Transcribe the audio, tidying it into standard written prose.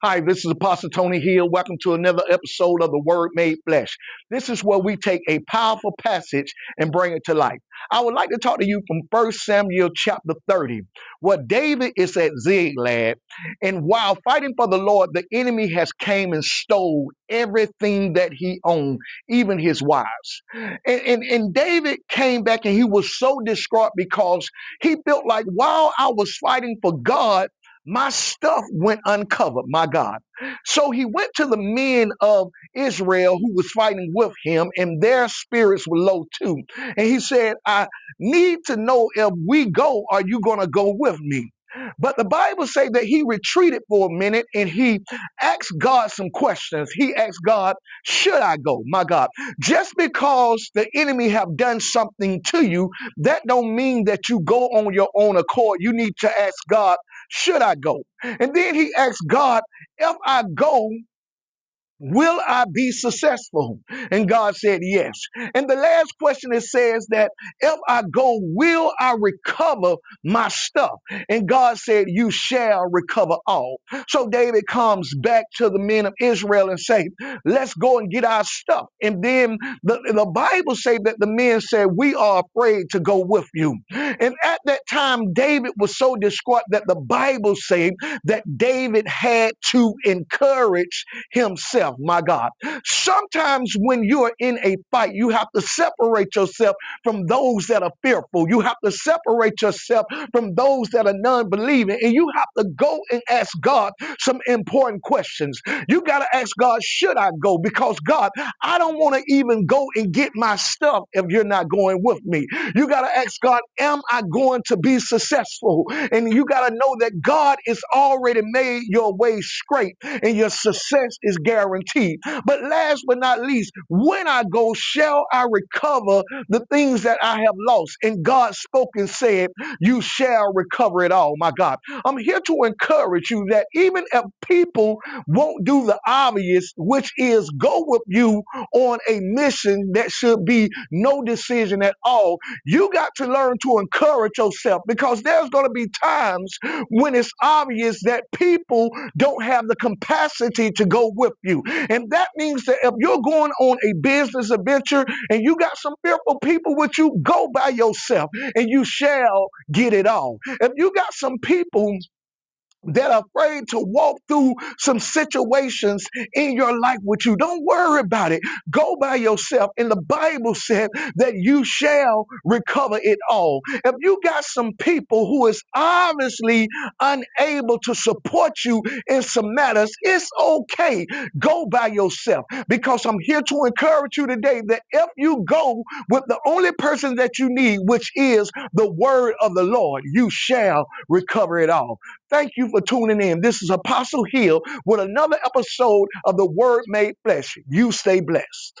Hi, this is Apostle Tony Hill. Welcome to another episode of the Word Made Flesh. This is where we take a powerful passage and bring it to life. I would like to talk to you from 1 Samuel chapter 30, where David is at Ziklag, and while fighting for the Lord, the enemy has came and stole everything that he owned, even his wives. And David came back and he was so distraught because he felt like while I was fighting for God, my stuff went uncovered, my God. So he went to the men of Israel who was fighting with him, and their spirits were low too. And he said, I need to know, if we go, are you going to go with me? But the Bible say that he retreated for a minute and he asked God some questions. He asked God, should I go? My God, just because the enemy have done something to you, that don't mean that you go on your own accord. You need to ask God, should I go? And then he asked God, if I go, will I be successful? And God said, yes. And the last question, it says that if I go, will I recover my stuff? And God said, you shall recover all. So David comes back to the men of Israel and say, let's go and get our stuff. And then the Bible say that the men said, we are afraid to go with you. And at that time, David was so distraught that the Bible said that David had to encourage himself, my God. Sometimes when you are in a fight, you have to separate yourself from those that are fearful. You have to separate yourself from those that are non-believing, and you have to go and ask God some important questions. You got to ask God, should I go? Because God, I don't want to even go and get my stuff if you're not going with me. You got to ask God, am I going to be successful? And you got to know that God is already made your way straight and your success is guaranteed. But last but not least, when I go, shall I recover the things that I have lost? And God spoke and said, you shall recover it all, my God. I'm here to encourage you that even if people won't do the obvious, which is go with you on a mission that should be no decision at all, you got to learn to encourage yourself, because there's going to be times when it's obvious that people don't have the capacity to go with you. And that means that if you're going on a business adventure and you got some fearful people with you, go by yourself and you shall get it all. If you got some people that are afraid to walk through some situations in your life with you, don't worry about it. Go by yourself. And the Bible said that you shall recover it all. If you got some people who is obviously unable to support you in some matters, it's okay. Go by yourself, because I'm here to encourage you today that if you go with the only person that you need, which is the word of the Lord, you shall recover it all. Thank you for tuning in. This is Apostle Hill with another episode of the Word Made Flesh. You stay blessed.